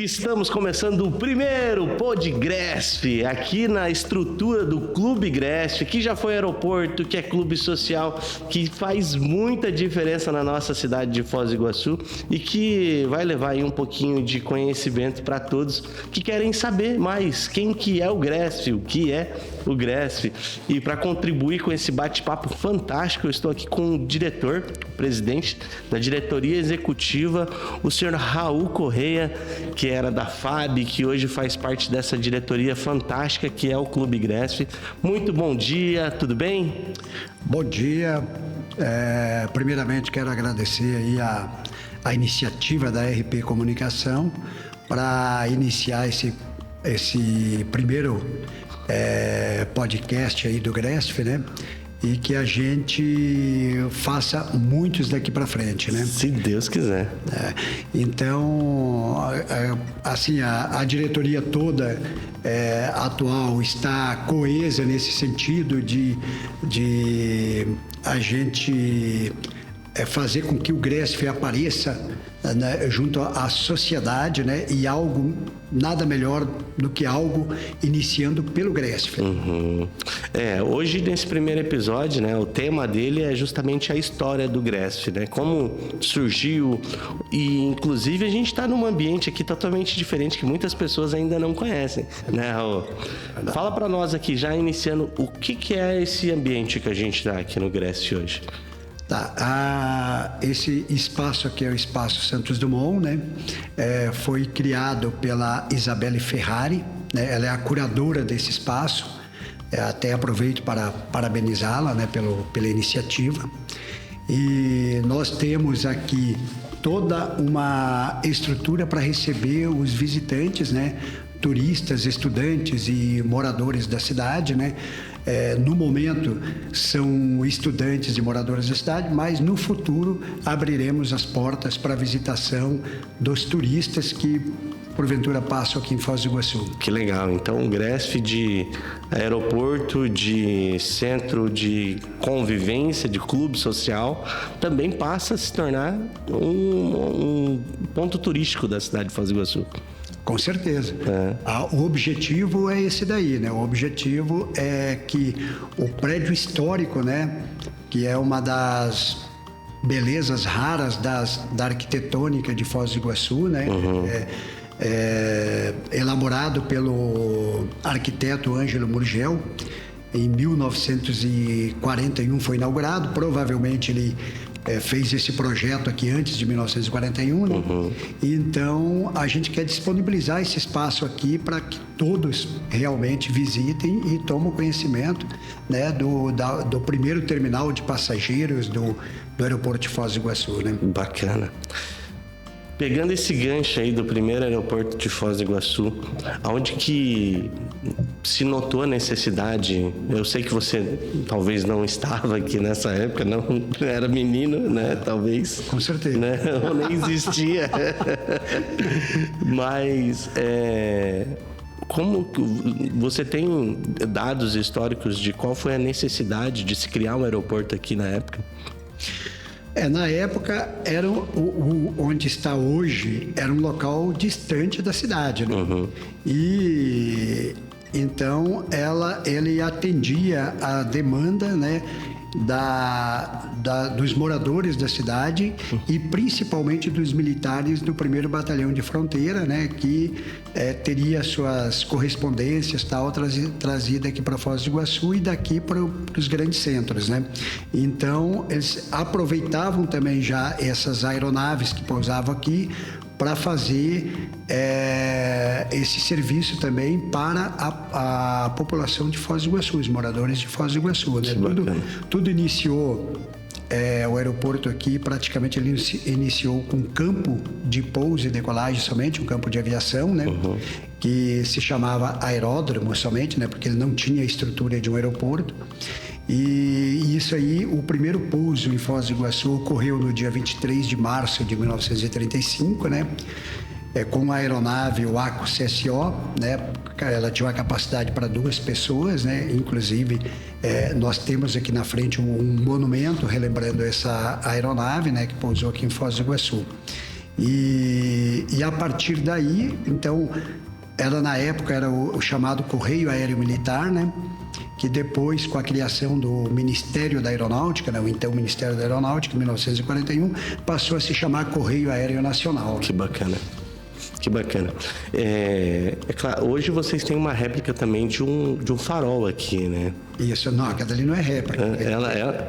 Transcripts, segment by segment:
Estamos começando o primeiro Podgresf, aqui na estrutura do Clube Gresf, que já foi aeroporto, que é clube social, que faz muita diferença na nossa cidade de Foz do Iguaçu e que vai levar aí um pouquinho de conhecimento para todos que querem saber mais quem que é o Gresf, o que é o Gresf. E para contribuir com esse bate-papo fantástico, eu estou aqui com o diretor, o presidente da diretoria executiva, o senhor Raul Correia, que era da FAB, que hoje faz parte dessa diretoria fantástica que é o Clube Gresf. Muito bom dia, tudo bem? Bom dia. Primeiramente quero agradecer aí a iniciativa da RP Comunicação para iniciar esse primeiro podcast aí do Gresf, né? E que a gente faça muitos daqui para frente, né? Se Deus quiser. Então, assim, a diretoria toda atual está coesa nesse sentido de a gente fazer com que o Gresf apareça, né, junto à sociedade, né, e algo nada melhor do que algo iniciando pelo Gresf. Uhum. Hoje nesse primeiro episódio, né, o tema dele é justamente a história do Gresf, né, como surgiu, e inclusive a gente está num ambiente aqui totalmente diferente que muitas pessoas ainda não conhecem, né, Raul? Fala para nós aqui, já iniciando, o que é esse ambiente que a gente está aqui no Gresf hoje? Esse espaço aqui é o Espaço Santos Dumont, né? Foi criado pela Isabelle Ferrari, né? Ela é a curadora desse espaço. Até aproveito para parabenizá-la, né, pela iniciativa. E nós temos aqui toda uma estrutura para receber os visitantes, né? Turistas, estudantes e moradores da cidade, né? No momento são estudantes e moradores da cidade, mas no futuro abriremos as portas para a visitação dos turistas que porventura passam aqui em Foz do Iguaçu. Que legal, então o Gresf de aeroporto, de centro de convivência, de clube social, também passa a se tornar um ponto turístico da cidade de Foz do Iguaçu. Com certeza. O objetivo é esse daí, né? O objetivo é que o prédio histórico, né, que é uma das belezas raras da arquitetônica de Foz do Iguaçu, né? Uhum. Elaborado pelo arquiteto Ângelo Murgel. Em 1941 foi inaugurado, provavelmente ele fez esse projeto aqui antes de 1941, né? Uhum. Então, a gente quer disponibilizar esse espaço aqui para que todos realmente visitem e tomem conhecimento, né, do primeiro terminal de passageiros do aeroporto de Foz do Iguaçu, né? Bacana. Pegando esse gancho aí do primeiro aeroporto de Foz do Iguaçu, aonde que se notou a necessidade? Eu sei que você talvez não estava aqui nessa época, não era menino, né? Talvez. Com certeza. Né? Ou nem existia. Mas como você tem dados históricos de qual foi a necessidade de se criar um aeroporto aqui na época? Na época, era onde está hoje, era um local distante da cidade, né? Uhum. E então ele atendia a demanda, né, dos moradores da cidade e principalmente dos militares do 1º Batalhão de Fronteira, né, que teria suas correspondências trazida aqui para Foz do Iguaçu e daqui para os grandes centros, né? Então eles aproveitavam também já essas aeronaves que pousavam aqui para fazer esse serviço também para a população de Foz do Iguaçu, os moradores de Foz do Iguaçu, né? Tudo iniciou, o aeroporto aqui praticamente ele iniciou com um campo de pouso e decolagem somente, um campo de aviação, né? Uhum. Que se chamava aeródromo somente, né? Porque ele não tinha a estrutura de um aeroporto. E isso aí, o primeiro pouso em Foz do Iguaçu ocorreu no dia 23 de março de 1935, né? Com a aeronave, o ACO CSO, né? Ela tinha uma capacidade para 2 pessoas, né? Inclusive, nós temos aqui na frente um monumento relembrando essa aeronave, né? Que pousou aqui em Foz do Iguaçu. E a partir daí, então, na época era o chamado Correio Aéreo Militar, né? Que depois, com a criação do Ministério da Aeronáutica, né? O então Ministério da Aeronáutica, em 1941, passou a se chamar Correio Aéreo Nacional. Que bacana. Que bacana. É claro, hoje vocês têm uma réplica também de um farol aqui, né? Isso, não, aquela ali não é réplica.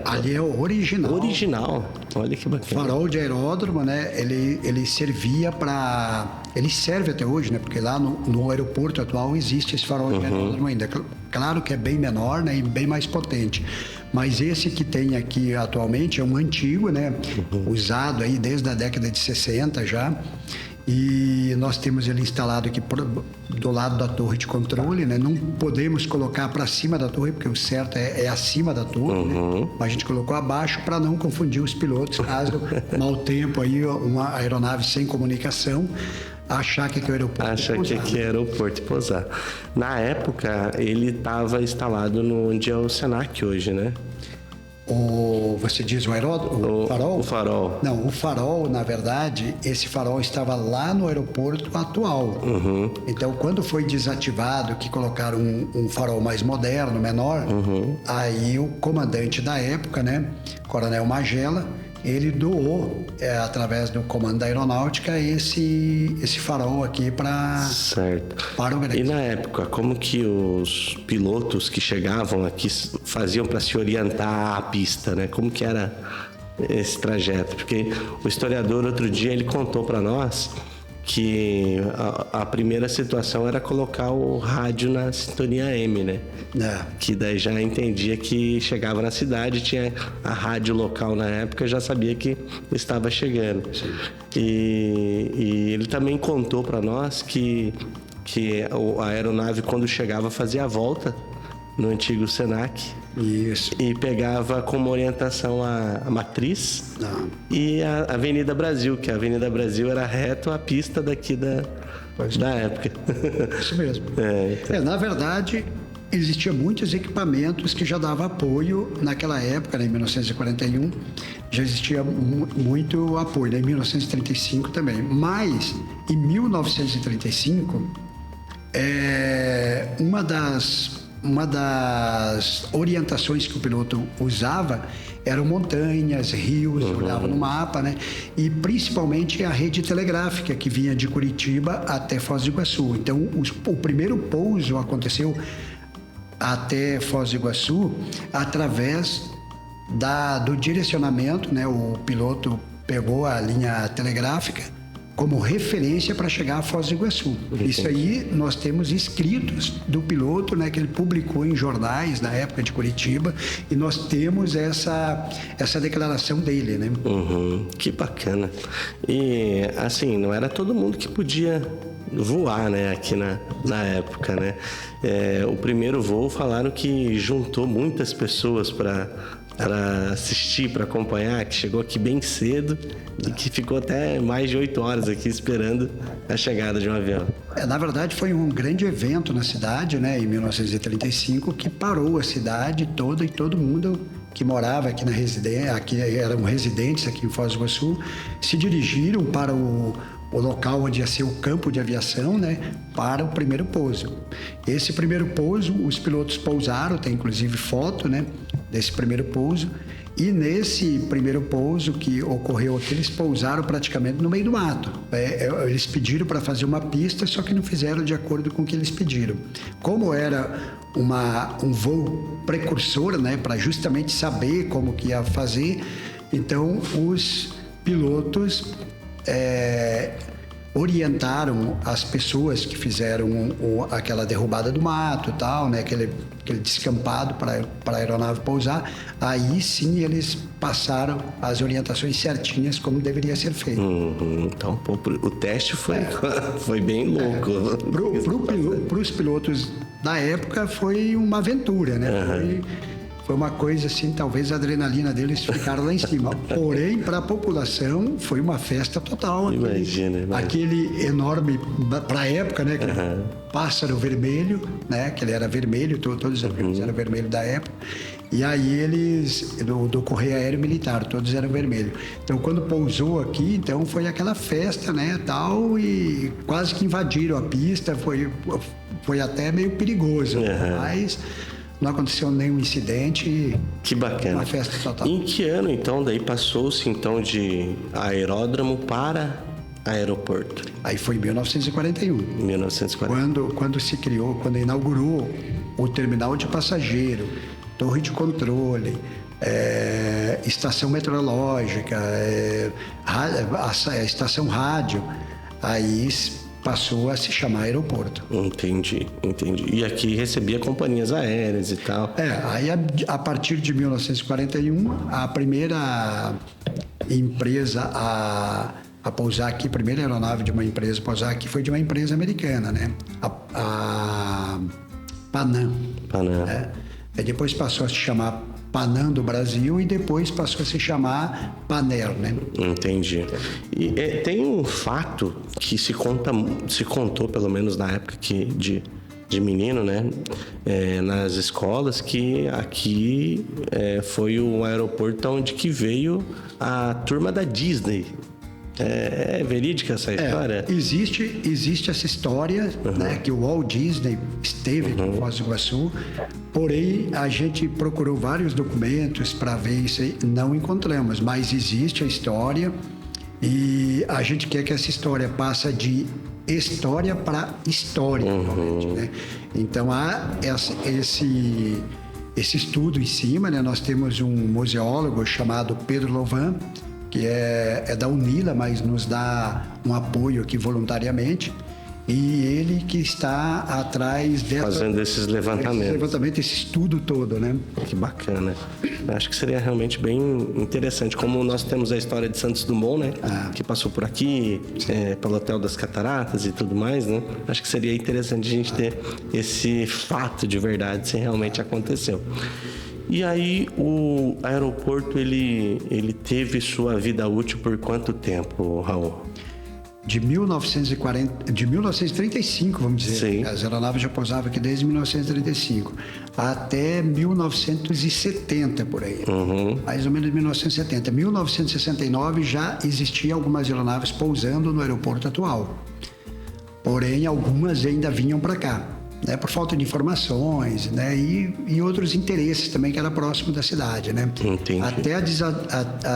Ali é o original. Original, olha que bacana. Farol de aeródromo, né? Ele servia para... Ele serve até hoje, né? Porque lá no aeroporto atual existe esse farol de aeródromo ainda. Claro que é bem menor, né? E bem mais potente. Mas esse que tem aqui atualmente é um antigo, né? Usado aí desde a década de 60 já. E nós temos ele instalado aqui do lado da torre de controle, né? Não podemos colocar para cima da torre, porque o certo é acima da torre, né? Mas a gente colocou abaixo para não confundir os pilotos, caso mau tempo aí, uma aeronave sem comunicação, achar que aqui é o aeroporto. Acha que aqui é aeroporto e pousar. Na época, ele estava instalado onde é o Senac hoje, né? Você diz o farol? O farol. Não, o farol, na verdade, esse farol estava lá no aeroporto atual. Então, quando foi desativado, que colocaram um farol mais moderno, menor, aí o comandante da época, né, Coronel Magela, ele doou, através do comando da aeronáutica, esse farol aqui para o Grêmio. E na época, como que os pilotos que chegavam aqui faziam para se orientar à pista, né? Como que era esse trajeto? Porque o historiador, outro dia, ele contou para nós que a primeira situação era colocar o rádio na sintonia M, né? Que daí já entendia que chegava na cidade, tinha a rádio local na época, já sabia que estava chegando. E ele também contou para nós que a aeronave, quando chegava, fazia a volta no antigo Senac. Isso. E pegava como orientação a matriz e a Avenida Brasil, que a Avenida Brasil era reto a pista daqui da época. Isso mesmo. Na verdade, existiam muitos equipamentos que já davam apoio naquela época, né, em 1941, já existia muito apoio, né, em 1935 também. Mas, em 1935, uma das orientações que o piloto usava eram montanhas, rios, olhava no mapa, né? E principalmente a rede telegráfica que vinha de Curitiba até Foz do Iguaçu. Então, o primeiro pouso aconteceu até Foz do Iguaçu através do direcionamento, né? O piloto pegou a linha telegráfica como referência para chegar a Foz do Iguaçu. Isso aí nós temos escritos do piloto, né, que ele publicou em jornais na época de Curitiba, e nós temos essa declaração dele, né? Que bacana. E assim, não era todo mundo que podia voar, né, aqui na época, né? O primeiro voo falaram que juntou muitas pessoas para assistir, para acompanhar, que chegou aqui bem cedo e que ficou até mais de 8 horas aqui esperando a chegada de um avião. Na verdade, foi um grande evento na cidade, né, em 1935, que parou a cidade toda e todo mundo que morava aqui na residência, aqui eram residentes aqui em Foz do Iguaçu, se dirigiram para o local onde ia ser o campo de aviação, né, para o primeiro pouso. Esse primeiro pouso, os pilotos pousaram, tem inclusive foto, né, desse primeiro pouso, e nesse primeiro pouso que ocorreu aqui, eles pousaram praticamente no meio do mato. Eles pediram para fazer uma pista, só que não fizeram de acordo com o que eles pediram. Como era um voo precursor, né, para justamente saber como que ia fazer, então os pilotos orientaram as pessoas que fizeram aquela derrubada do mato e tal, né? Aquele descampado para a aeronave pousar. Aí sim eles passaram as orientações certinhas como deveria ser feito. Então, o teste foi bem louco. Para os pilotos da época foi uma aventura, né? Foi uma coisa assim, talvez a adrenalina deles ficaram lá em cima. Porém, para a população, foi uma festa total. Imagina. Aquele enorme, para a época, né? Pássaro vermelho, né? Que ele era vermelho, todos os aviões eram vermelhos da época. E aí eles, do Correio Aéreo Militar, todos eram vermelhos. Então, quando pousou aqui, então foi aquela festa, né, tal, e quase que invadiram a pista, foi até meio perigoso, mas não aconteceu nenhum incidente. Que bacana. Uma festa total. Em que ano, então, daí passou-se, então, de aeródromo para aeroporto? Aí foi em 1941. 1941. Quando se criou, quando inaugurou o terminal de passageiro, torre de controle, estação meteorológica, a estação rádio, aí passou a se chamar aeroporto. Entendi. E aqui recebia companhias aéreas e tal. Aí a partir de 1941, a primeira empresa a pousar aqui, a primeira aeronave de uma empresa a pousar aqui foi de uma empresa americana, né? A Panam. Né? Depois passou a se chamar Panam do Brasil e depois passou a se chamar Panair, né? Entendi. E tem um fato que se contou, pelo menos na época de menino, né? Nas escolas, que aqui foi o aeroporto onde que veio a turma da Disney. É verídica essa história? Existe essa história, né, que o Walt Disney esteve aqui em Foz do Iguaçu, porém a gente procurou vários documentos para ver isso aí, não encontramos, mas existe a história e a gente quer que essa história passe de história para história, né? Então há esse estudo em cima, né? Nós temos um museólogo chamado Pedro Louvan, que é da UNILA, mas nos dá um apoio aqui voluntariamente, e ele que está atrás fazendo esses levantamentos. Esse estudo todo, né? Que bacana. Acho que seria realmente bem interessante, como nós temos a história de Santos Dumont, né? Que passou por aqui, pelo Hotel das Cataratas e tudo mais, né? Acho que seria interessante a gente ter esse fato de verdade, se realmente aconteceu. E aí o aeroporto ele teve sua vida útil por quanto tempo, Raul? De 1935, vamos dizer. Sim. As aeronaves já pousavam aqui desde 1935 até 1970 por aí. Mais ou menos 1970. 1969 já existia algumas aeronaves pousando no aeroporto atual. Porém, algumas ainda vinham para cá, né, por falta de informações, né, e outros interesses também que era próximo da cidade, né? Entendi. Até a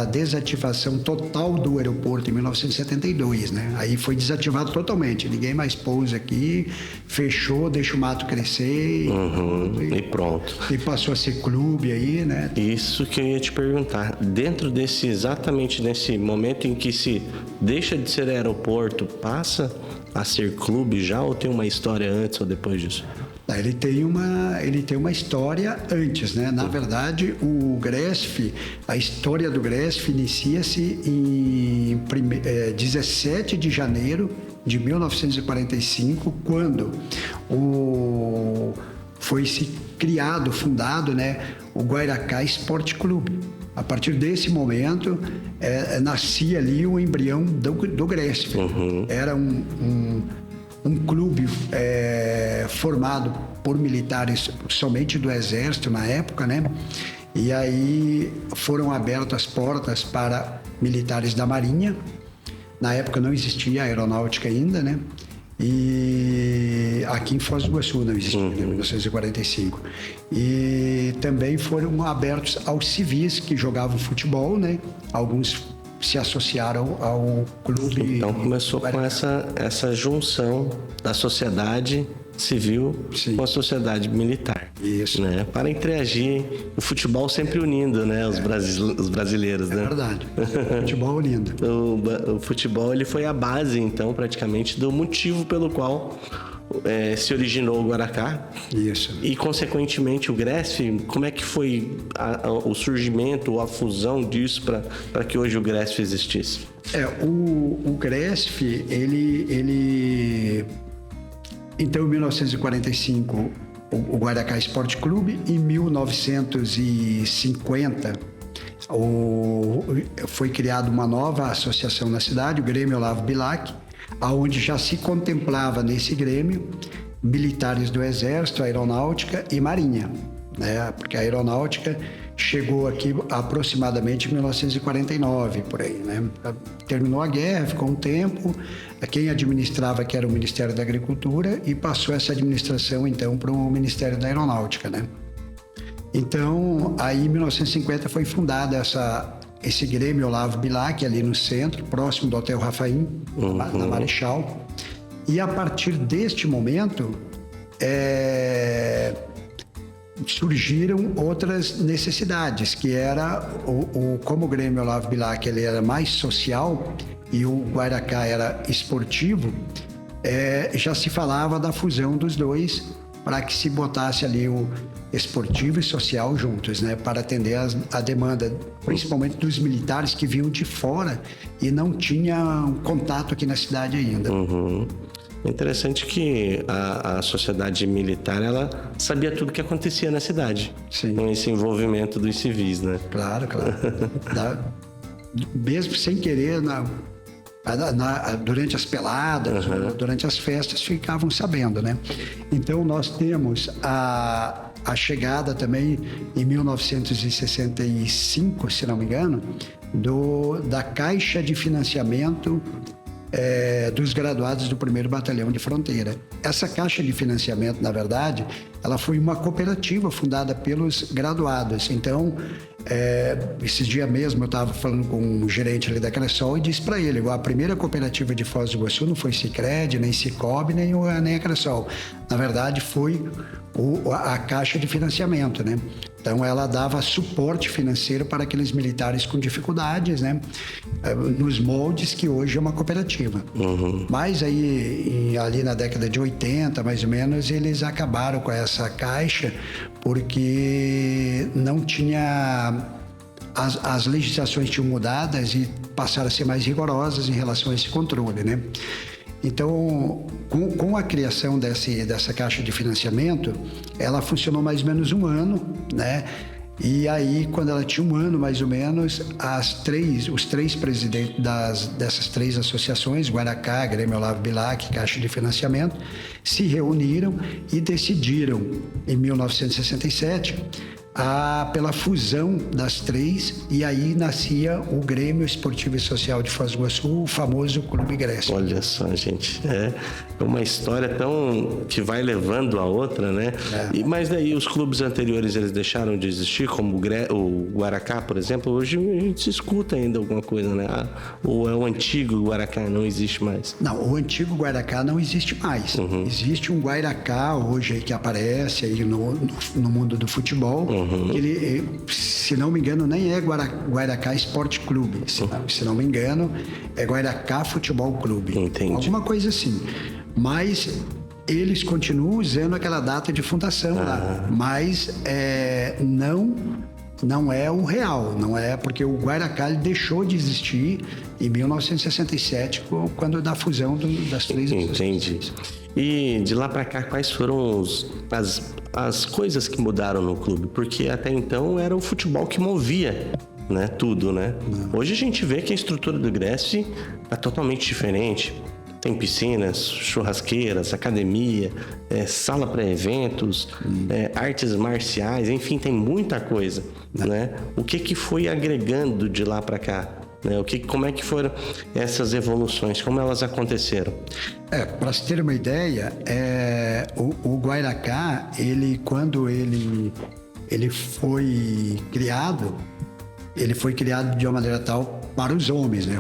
desativação total do aeroporto em 1972, né? Aí foi desativado totalmente, ninguém mais pousa aqui, fechou, deixa o mato crescer e pronto. E passou a ser clube aí, né? Isso que eu ia te perguntar. Dentro exatamente nesse momento em que se deixa de ser aeroporto, passa a ser clube já, ou tem uma história antes ou depois disso? Ele tem uma história antes, né? Na verdade, o GRESF, a história do GRESF inicia-se em 17 de janeiro de 1945, quando foi-se fundado, né, o Guairacá Esporte Clube. A partir desse momento, nascia ali o embrião do GRESF. Era um clube formado por militares somente do Exército na época, né? E aí foram abertas as portas para militares da Marinha. Na época não existia aeronáutica ainda, né? E aqui em Foz do Iguaçu não existia, em 1945. E também foram abertos aos civis que jogavam futebol, né? Alguns se associaram ao clube. Então começou com essa junção da sociedade civil com a sociedade militar. Isso. Né? Para interagir, o futebol sempre unindo, né? Os brasileiros, né? É verdade. O futebol unindo. O futebol ele foi a base, então, praticamente, do motivo pelo qual se originou o Guaracá. Isso. E, consequentemente, o GRESF, como é que foi o surgimento ou a fusão disso para que hoje o GRESF existisse? O GRESF, ele... Então, em 1945, o Guaracá Esporte Clube. Em 1950, foi criada uma nova associação na cidade, o Grêmio Olavo Bilac, onde já se contemplava nesse grêmio militares do Exército, Aeronáutica e Marinha. né? Porque a aeronáutica chegou aqui aproximadamente em 1949, por aí, né? Terminou a guerra, ficou um tempo, quem administrava que era o Ministério da Agricultura e passou essa administração então para o Ministério da Aeronáutica, né? Então, aí em 1950 foi fundada esse Grêmio Olavo Bilac ali no centro, próximo do Hotel Rafaim, na Marechal. E a partir deste momento, surgiram outras necessidades, que era como o Grêmio Olavo Bilac ele era mais social e o Guairacá era esportivo, já se falava da fusão dos dois para que se botasse ali o esportivo e social juntos, né, para atender a demanda, principalmente dos militares que vinham de fora e não tinham contato aqui na cidade ainda. Uhum. É interessante que a sociedade militar, ela sabia tudo o que acontecia na cidade. Sim. Com esse envolvimento dos civis, né? Claro. Mesmo sem querer, durante as peladas, durante as festas, ficavam sabendo, né? Então, nós temos a chegada também, em 1965, se não me engano, da Caixa de Financiamento dos graduados do 1º Batalhão de Fronteira. Essa caixa de financiamento, na verdade, ela foi uma cooperativa fundada pelos graduados. Então, esses dias mesmo eu estava falando com um gerente ali da Cressol e disse para ele, a primeira cooperativa de Foz do Iguaçu não foi Sicredi, nem Sicob, nem a Cressol. Na verdade, foi a caixa de financiamento, né? Então, ela dava suporte financeiro para aqueles militares com dificuldades, né? Nos moldes que hoje é uma cooperativa. Uhum. Mas aí, ali na década de 80, mais ou menos, eles acabaram com essa caixa porque não tinha... As legislações tinham mudadas e passaram a ser mais rigorosas em relação a esse controle, né? Então, com a criação dessa caixa de financiamento, ela funcionou mais ou menos um ano, né? E aí, quando ela tinha um ano mais ou menos, os três presidentes dessas três associações, Guairacá, Grêmio Olavo Bilac, Caixa de Financiamento, se reuniram e decidiram, em 1967, pela fusão das três, e aí nascia o Grêmio Esportivo e Social de Foz do Iguaçu, o famoso Clube Gresp. Olha só, gente, é uma história que vai levando a outra, né? Mas daí os clubes anteriores, eles deixaram de existir, como o Guaracá, por exemplo. Hoje a gente se escuta ainda alguma coisa, né? Ou é o antigo Guaracá, não existe mais? Não, o antigo Guaracá não existe mais. Uhum. Existe um Guairacá hoje aí que aparece aí no mundo do futebol. Uhum. Ele, se não me engano, nem é Guairacá Esporte Clube. Se não me engano, é Guairacá Futebol Clube. Entendi. Alguma coisa assim. Mas eles continuam usando aquela data de fundação lá. Mas não é o real. Não é porque o Guairacá deixou de existir em 1967, quando da fusão das três associações. Entendi. E de lá para cá, quais foram as coisas que mudaram no clube? Porque até então era o futebol que movia, né, tudo, né? Hoje a gente vê que a estrutura do Gresp é totalmente diferente. Tem piscinas, churrasqueiras, academia, sala para eventos, artes marciais, enfim, tem muita coisa, né? O que foi agregando de lá para cá? Como é que foram essas evoluções? Como elas aconteceram? Para se ter uma ideia, o Guairacá, quando ele foi criado de uma maneira tal para os homens, né?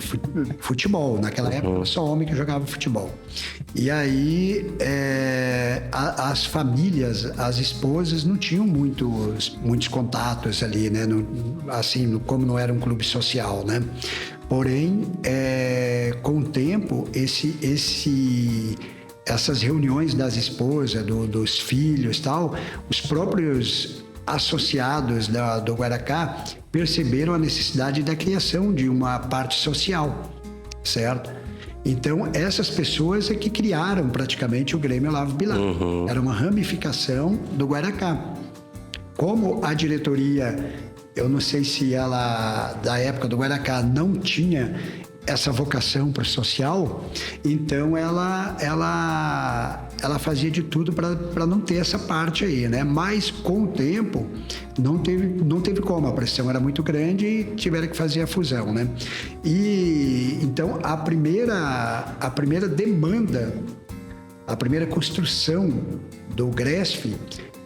Futebol. Naquela época, era só homem que jogava futebol. E aí, as famílias, as esposas, não tinham muitos contatos ali, né? Como não era um clube social, né? Porém, com o tempo, essas reuniões das esposas, dos filhos e tal, os próprios associados do Guairacá perceberam a necessidade da criação de uma parte social, certo? Então, essas pessoas é que criaram praticamente o Grêmio Olavo Bilac. Uhum. Era uma ramificação do Guairacá. Como a diretoria, eu não sei se ela, da época do Guairacá, não tinha essa vocação para o social, então ela fazia de tudo para não ter essa parte aí, né? Mas com o tempo não teve como, a pressão era muito grande e tiveram que fazer a fusão, né? E então a primeira demanda, a primeira construção do GRESF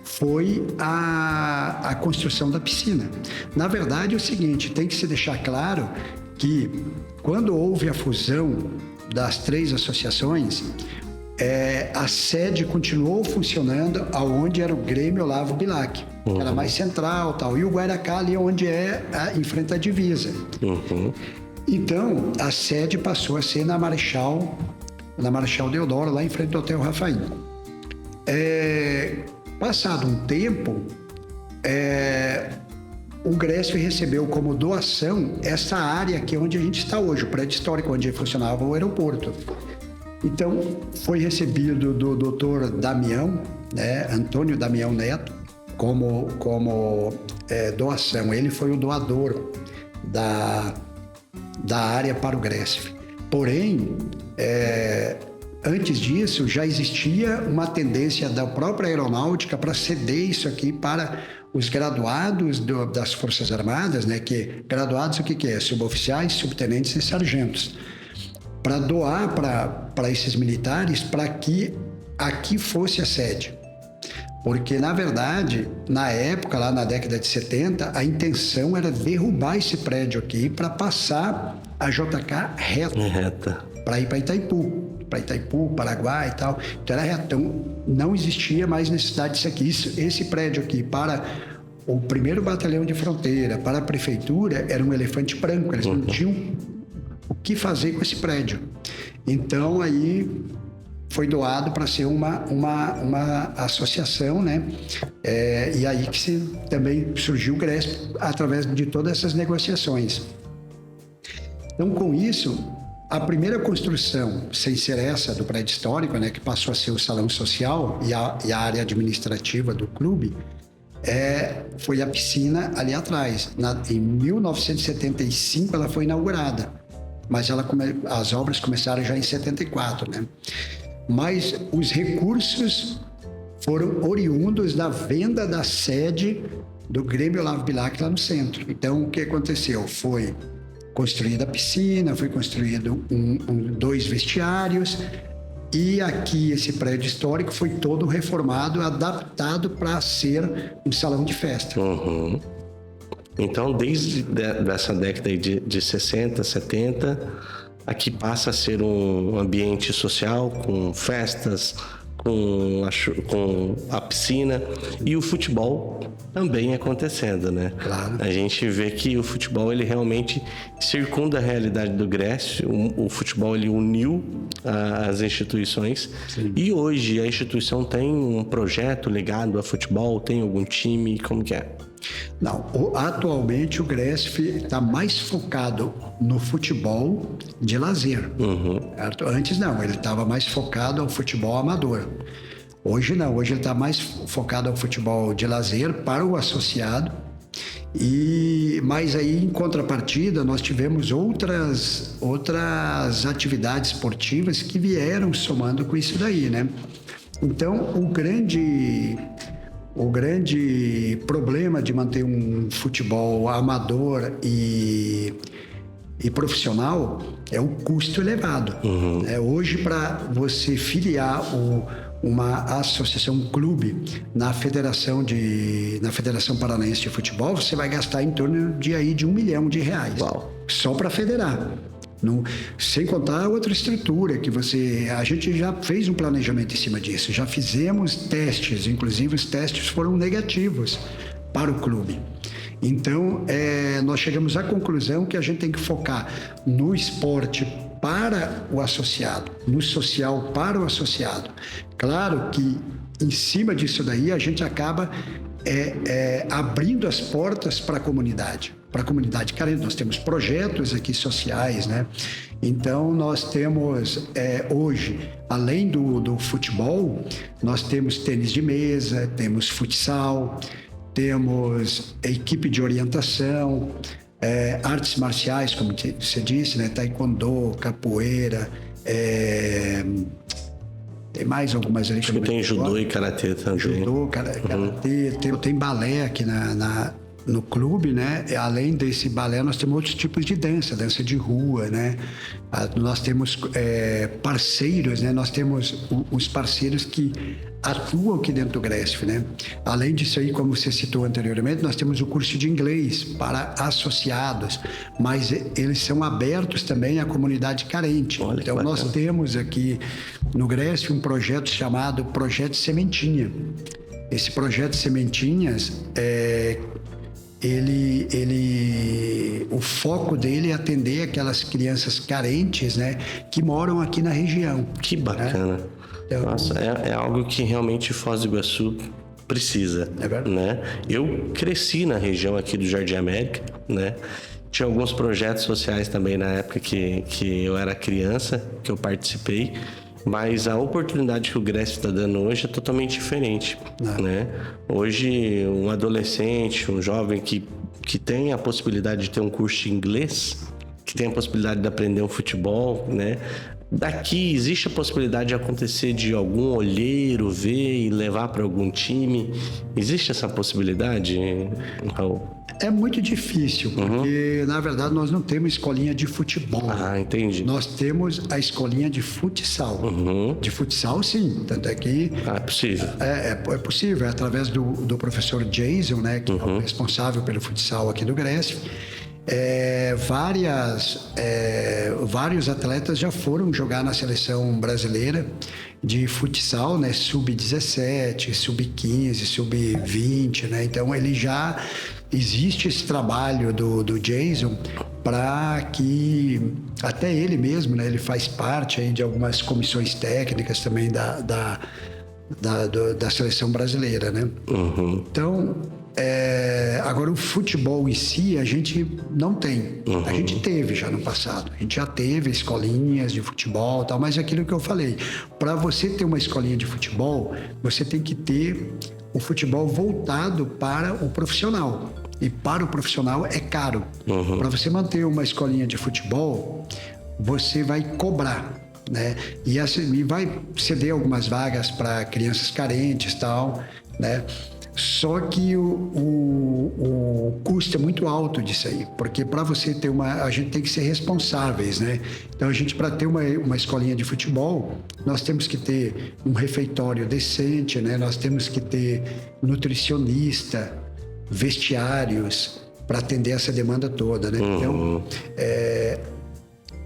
foi a construção da piscina. Na verdade é o seguinte, tem que se deixar claro que quando houve a fusão das 3 associações, a sede continuou funcionando aonde era o Grêmio Olavo Bilac, que era mais central, tal, e o Guairacá ali onde em frente à divisa. Então a sede passou a ser na Marechal Deodoro, lá em frente do Hotel Rafaim. Passado um tempo, o GRESF recebeu como doação essa área aqui onde a gente está hoje, o prédio histórico onde funcionava o aeroporto. Então, foi recebido do Dr. Damião, né, Antônio Damião Neto, como doação. Ele foi o doador da área para o GRESF. Porém, antes disso, já existia uma tendência da própria aeronáutica para ceder isso aqui para os graduados das Forças Armadas, né? Que graduados o que é? Suboficiais, subtenentes e sargentos. Para doar para esses militares para que aqui fosse a sede. Porque, na verdade, na época, lá na década de 70, a intenção era derrubar esse prédio aqui para passar a JK reta. Para ir para Itaipu, Paraguai e tal. Então era reto. Então não existia mais necessidade disso aqui. Esse prédio aqui, para o 1º Batalhão de Fronteira, para a Prefeitura, era um elefante branco. Eles não tinham o que fazer com esse prédio. Então aí foi doado para ser uma associação, né? E aí que também surgiu o GRESF através de todas essas negociações. Então, com isso, a primeira construção, sem ser essa do prédio histórico, né, que passou a ser o salão social e a área administrativa do clube, foi a piscina ali atrás. Em 1975 ela foi inaugurada, mas as obras começaram já em 74, né? Mas os recursos foram oriundos da venda da sede do Grêmio Olavo Bilac lá no centro. Então, o que aconteceu? Foi construída a piscina, foi construído 2 vestiários e aqui esse prédio histórico foi todo reformado, adaptado para ser um salão de festa. Então, desde essa década de 60, 70, aqui passa a ser um ambiente social com festas, com a piscina e o futebol também acontecendo, né? Claro. A gente vê que o futebol ele realmente circunda a realidade do GRESF. O futebol ele uniu as instituições. Sim. E hoje a instituição tem um projeto ligado a futebol, tem algum time, como que é? Não, atualmente o GRESF está mais focado no futebol de lazer. Antes não, ele estava mais focado ao futebol amador. Hoje não, hoje ele está mais focado ao futebol de lazer para o associado. Mas aí, em contrapartida, nós tivemos outras atividades esportivas que vieram somando com isso daí, né? Então, o grande problema de manter um futebol amador e profissional é o custo elevado. Hoje, para você filiar uma associação, um clube na Federação Paranaense de Futebol, você vai gastar em torno de R$1 milhão. Uau. Só para federar. Sem contar a outra estrutura que a gente já fez um planejamento em cima disso, já fizemos testes, inclusive os testes foram negativos para o clube. Então, nós chegamos à conclusão que a gente tem que focar no esporte para o associado, no social para o associado. Claro que em cima disso daí a gente acaba abrindo as portas para a comunidade carente. Nós temos projetos aqui sociais, né? Então, nós temos hoje, além do futebol, nós temos tênis de mesa, temos futsal, temos equipe de orientação, artes marciais, como você disse, né? Taekwondo, capoeira, tem mais algumas ali. Acho que tem judô e karatê também. Judô, karatê, tem balé aqui no clube, né? Além desse balé, nós temos outros tipos de dança de rua, né? Nós temos parceiros, né? Nós temos os parceiros que atuam aqui dentro do GRESF, né? Além disso aí, como você citou anteriormente, nós temos o curso de inglês para associados, mas eles são abertos também à comunidade carente. Olha, então, nós temos aqui no GRESF um projeto chamado Projeto Sementinha. Esse Projeto Sementinhas o foco dele é atender aquelas crianças carentes, né, que moram aqui na região. Que bacana. Né? Então, nossa, é algo que realmente Foz do Iguaçu precisa, né? Eu cresci na região aqui do Jardim América, né? Tinha alguns projetos sociais também na época que eu era criança, que eu participei. Mas a oportunidade que o GRESF está dando hoje é totalmente diferente, né? Hoje, um adolescente, um jovem que tem a possibilidade de ter um curso de inglês, que tem a possibilidade de aprender um futebol, né? Daqui existe a possibilidade de acontecer de algum olheiro ver e levar para algum time? Existe essa possibilidade, Raul? É muito difícil, porque, na verdade, nós não temos escolinha de futebol. Ah, entendi. Nós temos a escolinha de futsal. De futsal, sim. Tanto é que... é possível. É possível. É através do professor Jason, né, que é o responsável pelo futsal aqui do GRESF. Vários atletas já foram jogar na seleção brasileira de futsal, né? Sub-17, sub-15, sub-20, né? Então, existe esse trabalho do Jason para que até ele mesmo, né? Ele faz parte aí de algumas comissões técnicas também da seleção brasileira, né? Então, agora o futebol em si a gente não tem. A gente teve já no passado. A gente já teve escolinhas de futebol e tal, mas é aquilo que eu falei. Para você ter uma escolinha de futebol, você tem que ter o futebol voltado para o profissional. E para o profissional é caro. Para você manter uma escolinha de futebol, você vai cobrar, né? E vai ceder algumas vagas para crianças carentes e tal, né? Só que o custo é muito alto disso aí, porque para você ter a gente tem que ser responsáveis, né? Então, para ter uma escolinha de futebol, nós temos que ter um refeitório decente, né? Nós temos que ter nutricionista, vestiários, para atender essa demanda toda, né? Então,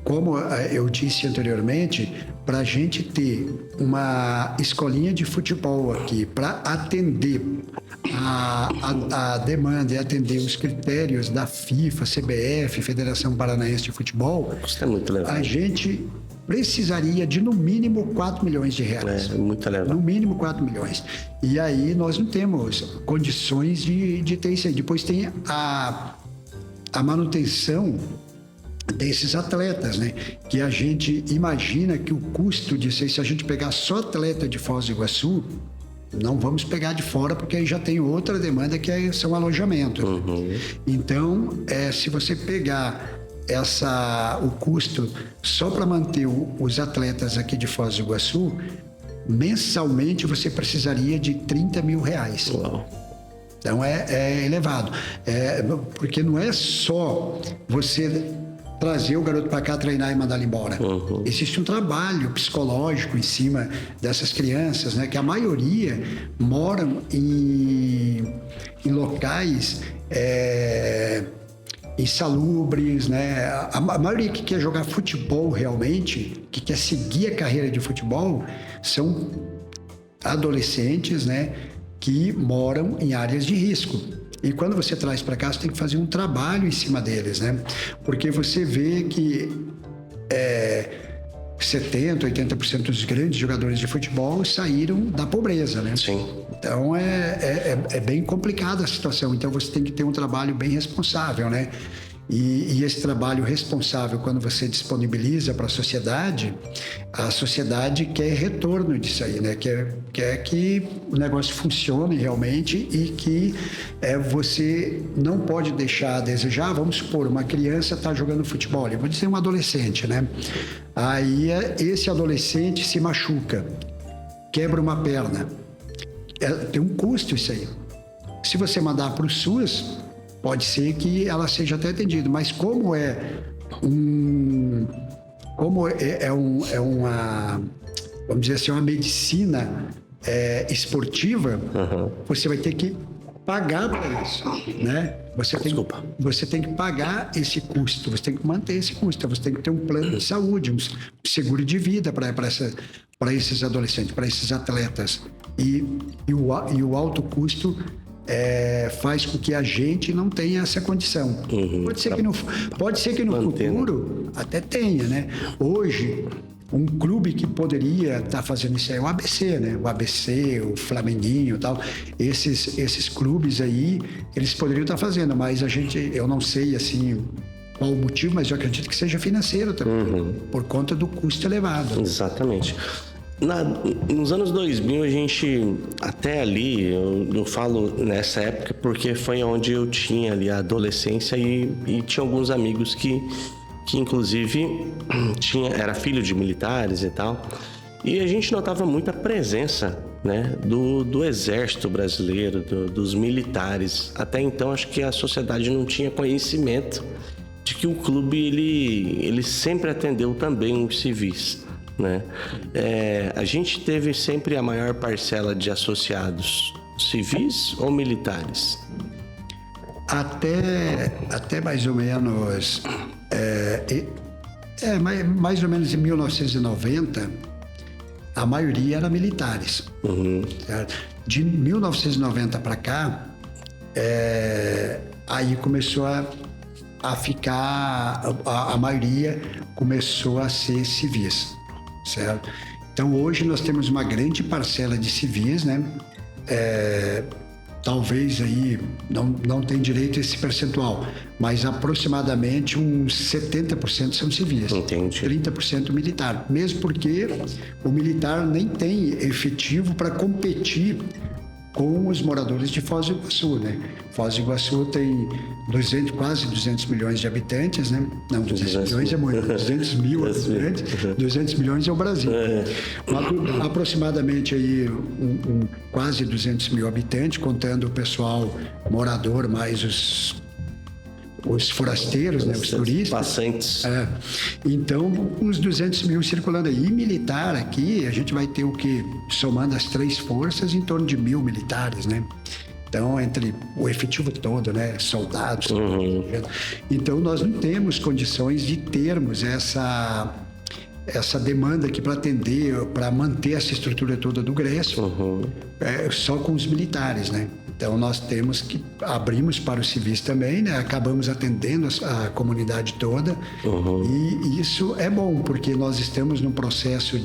como eu disse anteriormente, para a gente ter uma escolinha de futebol aqui para atender a demanda e atender os critérios da FIFA, CBF, Federação Paranaense de Futebol, isso é muito legal. A gente precisaria de no mínimo 4 milhões de reais. É muito legal. No mínimo 4 milhões. E aí nós não temos condições de ter isso aí. Depois tem a manutenção desses atletas, né? Que a gente imagina que o custo disso aí, se a gente pegar só atleta de Foz do Iguaçu, não vamos pegar de fora, porque aí já tem outra demanda que são alojamentos. Então, se você pegar o custo só para manter os atletas aqui de Foz do Iguaçu, mensalmente você precisaria de 30 mil reais. Uau. Então, é elevado. Porque não é só você trazer o garoto para cá, treinar e mandar ele embora. Existe um trabalho psicológico em cima dessas crianças, né? Que a maioria moram em locais insalubres, né? A maioria que quer jogar futebol realmente, que quer seguir a carreira de futebol, são adolescentes, né? Que moram em áreas de risco. E quando você traz para cá, você tem que fazer um trabalho em cima deles, né? Porque você vê que 70%, 80% dos grandes jogadores de futebol saíram da pobreza, né? Sim. Então, é bem complicada a situação. Então, você tem que ter um trabalho bem responsável, né? E esse trabalho responsável, quando você disponibiliza para a sociedade quer retorno disso aí, né? Quer que o negócio funcione realmente e que você não pode deixar a desejar. Vamos supor, uma criança está jogando futebol, eu vou dizer um adolescente, né? Aí esse adolescente se machuca, quebra uma perna. Tem um custo isso aí. Se você mandar para o SUS, pode ser que ela seja até atendida, mas como uma, vamos dizer assim, uma medicina esportiva, você vai ter que pagar para isso, né? Você tem que pagar esse custo, você tem que manter esse custo, você tem que ter um plano de saúde, um seguro de vida para esses adolescentes, para esses atletas. E o alto custo faz com que a gente não tenha essa condição. Pode ser que no futuro até tenha, né? Hoje, um clube que poderia estar fazendo isso aí é o ABC, né? O ABC, o Flamenguinho e tal. Esses clubes aí, eles poderiam estar fazendo, mas eu não sei, assim, qual o motivo, mas eu acredito que seja financeiro também, por conta do custo elevado. Exatamente. Nos anos 2000, a gente, até ali, eu falo nessa época porque foi onde eu tinha ali a adolescência e tinha alguns amigos que inclusive era filho de militares e tal, e a gente notava muita presença, né, do exército brasileiro, dos militares. Até então, acho que a sociedade não tinha conhecimento de que o clube ele sempre atendeu também os civis, né? A gente teve sempre a maior parcela de associados civis ou militares? Até mais ou menos mais ou menos em 1990, a maioria era militares. Certo? De 1990 para cá, aí começou a ficar, a maioria começou a ser civis, certo? Então hoje nós temos uma grande parcela de civis, né? Talvez aí não tem direito a esse percentual, mas aproximadamente uns 70% são civis. Entendi. 30% militar, mesmo porque o militar nem tem efetivo para competir com os moradores de Foz do Iguaçu, né? Foz do Iguaçu tem quase 200 milhões de habitantes, né? Não, 200 milhões é muito, 200 mil habitantes, 200 milhões é o Brasil. Aproximadamente aí quase 200 mil habitantes, contando o pessoal morador, mais os forasteiros, né? Os turistas. Passantes. Então, uns 200 mil circulando aí. E militar aqui, a gente vai ter o que, somando as três forças, em torno de 1.000 militares, né? Então, entre o efetivo todo, né? Soldados. Então, nós não temos condições de termos essa demanda aqui para atender, para manter essa estrutura toda do GRESF, só com os militares, né? Então, nós temos que abrimos para os civis também, né? Acabamos atendendo a comunidade toda. E isso é bom, porque nós estamos num processo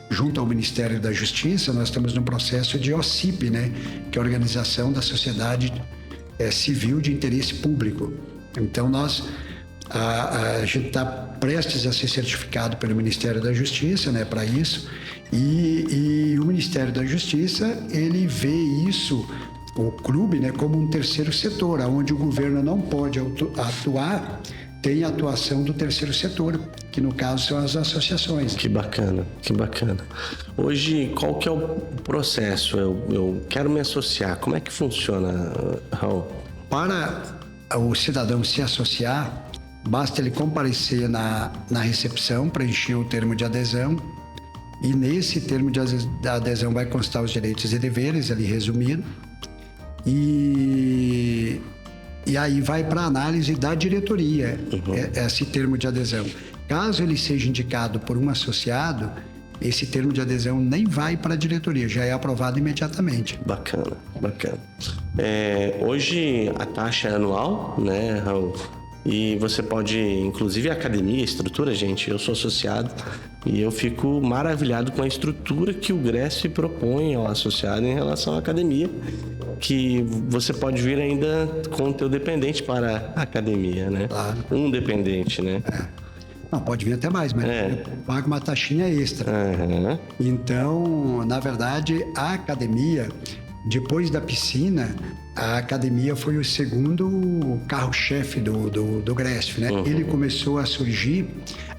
junto ao Ministério da Justiça, nós estamos num processo de OCIP, né? Que é a Organização da Sociedade Civil de Interesse Público. Então, a gente está prestes a ser certificado pelo Ministério da Justiça, né, para isso, e o Ministério da Justiça, ele vê isso, o clube, né, como um terceiro setor, onde o governo não pode atuar, tem a atuação do terceiro setor, que no caso são as associações. Que bacana, que bacana. Hoje, qual que é o processo? Eu quero me associar, como é que funciona, Raul? Para o cidadão se associar, basta ele comparecer na recepção, preencher o termo de adesão, e nesse termo de adesão vai constar os direitos e deveres, ali resumido, e aí vai para a análise da diretoria, esse termo de adesão. Caso ele seja indicado por um associado, esse termo de adesão nem vai para a diretoria, já é aprovado imediatamente. Bacana, bacana. Hoje a taxa é anual, né, Raul? E você pode, inclusive a academia, a estrutura, gente, eu sou associado e eu fico maravilhado com a estrutura que o GRESF propõe ao associado em relação à academia, que você pode vir ainda com o teu dependente para a academia, né? Claro. Um dependente, né? Não, pode vir até mais, mas paga uma taxinha extra. Uhum. Então, na verdade, a academia, depois da piscina, a academia foi o segundo carro-chefe do GRESF, né? Ele começou a surgir,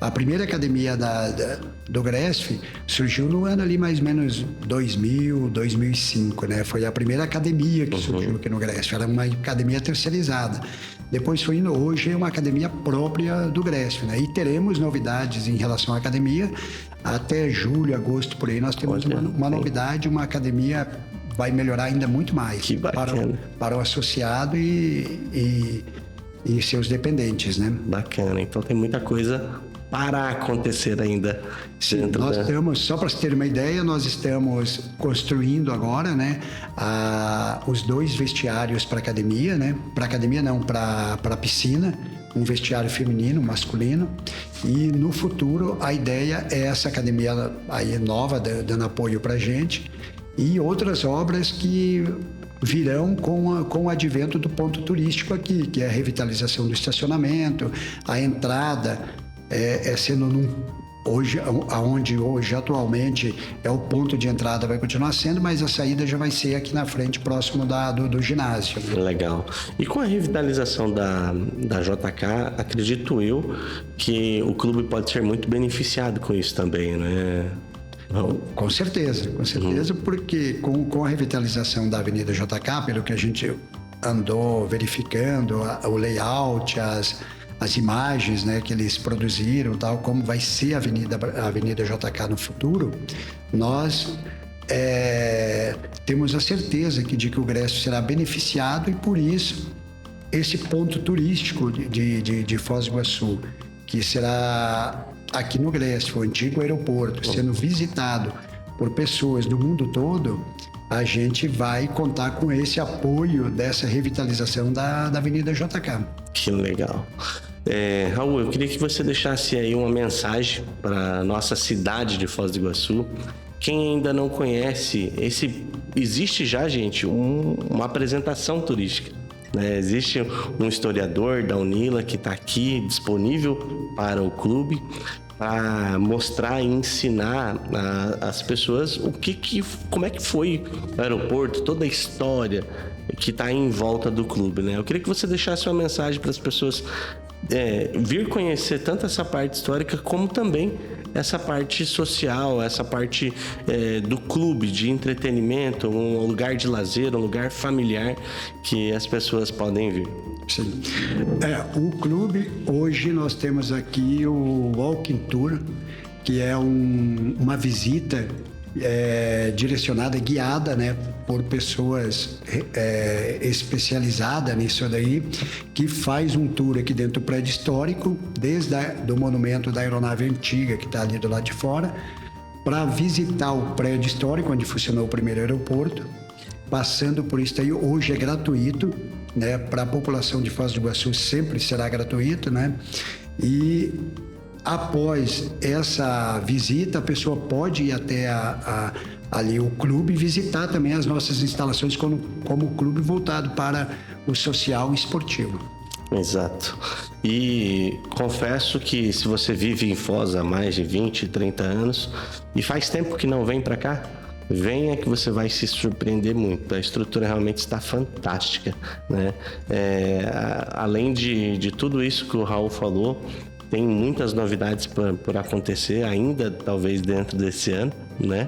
a primeira academia do GRESF surgiu no ano ali mais ou menos 2000, 2005, né? Foi a primeira academia que surgiu aqui no GRESF, era uma academia terceirizada. Depois foi indo, hoje é uma academia própria do GRESF, né? E teremos novidades em relação à academia. Até julho, agosto, por aí, nós temos uma novidade, uma academia vai melhorar ainda muito mais. Que bacana. Para o associado e seus dependentes, né? Bacana, então tem muita coisa para acontecer ainda. Sim, nós estamos, só para você ter uma ideia, nós estamos construindo agora, né, os 2 vestiários para academia, né? Para academia não, para piscina, um vestiário feminino, masculino. E no futuro a ideia é essa academia aí nova dando apoio para a gente e outras obras que virão com o advento do ponto turístico aqui, que é a revitalização do estacionamento, a entrada sendo aonde hoje atualmente é o ponto de entrada, vai continuar sendo, mas a saída já vai ser aqui na frente, próximo do ginásio. Legal. E com a revitalização da JK, acredito eu que o clube pode ser muito beneficiado com isso também, né? Com certeza, porque com a revitalização da Avenida JK, pelo que a gente andou verificando, o layout, as imagens, né, que eles produziram, tal, como vai ser a Avenida JK no futuro, nós temos a certeza de que o GRESF será beneficiado e, por isso, esse ponto turístico de Foz do Iguaçu, que será aqui no GRESF, o antigo aeroporto, sendo visitado por pessoas do mundo todo, a gente vai contar com esse apoio dessa revitalização da Avenida JK. Que legal. Raul, eu queria que você deixasse aí uma mensagem para a nossa cidade de Foz do Iguaçu. Quem ainda não conhece, existe já, gente, uma apresentação turística, né? Existe um historiador da Unila que está aqui disponível para o clube para mostrar e ensinar as pessoas como é que foi o aeroporto, toda a história que está em volta do clube, né? Eu queria que você deixasse uma mensagem para as pessoas vir conhecer tanto essa parte histórica como também essa parte social, essa parte do clube, de entretenimento, um lugar de lazer, um lugar familiar que as pessoas podem vir. Sim. O clube, hoje nós temos aqui o Walking Tour, que é uma visita direcionada, guiada, né, por pessoas especializadas nisso daí, que faz um tour aqui dentro do prédio histórico, desde do monumento da aeronave antiga, que está ali do lado de fora, para visitar o prédio histórico, onde funcionou o primeiro aeroporto, passando por isso aí. Hoje é gratuito, né, para a população de Foz do Iguaçu sempre será gratuito, né, e após essa visita, a pessoa pode ir até ali o clube e visitar também as nossas instalações como clube voltado para o social e esportivo. Exato. E confesso que se você vive em Foz há mais de 20, 30 anos e faz tempo que não vem para cá, venha que você vai se surpreender muito. A estrutura realmente está fantástica, né? Além de tudo isso que o Raul falou, tem muitas novidades por acontecer ainda, talvez dentro desse ano, né?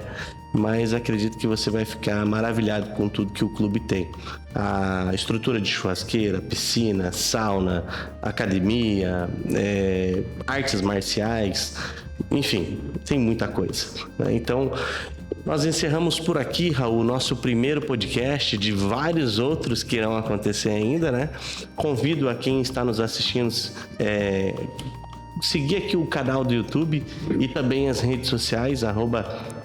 Mas acredito que você vai ficar maravilhado com tudo que o clube tem. A estrutura de churrasqueira, piscina, sauna, academia, artes marciais, enfim, tem muita coisa, né? Então, nós encerramos por aqui, Raul, nosso primeiro podcast, de vários outros que irão acontecer ainda, né? Convido a quem está nos assistindo seguir aqui o canal do YouTube e também as redes sociais,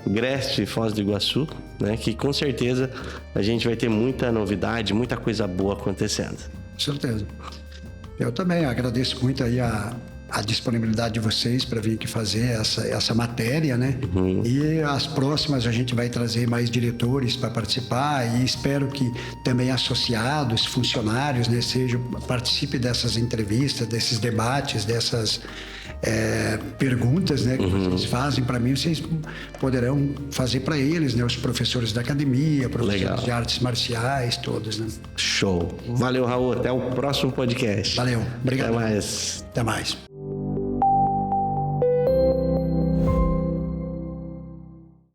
@GRESF Foz do Iguaçu, né? Que com certeza a gente vai ter muita novidade, muita coisa boa acontecendo. Com certeza. Eu também agradeço muito aí a disponibilidade de vocês para vir aqui fazer essa matéria, né? E as próximas a gente vai trazer mais diretores para participar e espero que também associados, funcionários, né, participem dessas entrevistas, desses debates, dessas perguntas, né, que vocês fazem para mim, vocês poderão fazer para eles, né, os professores da academia, professores de artes marciais, todos, né? Show. Valeu, Raul. Até o próximo podcast. Valeu. Obrigado. Até mais. Até mais.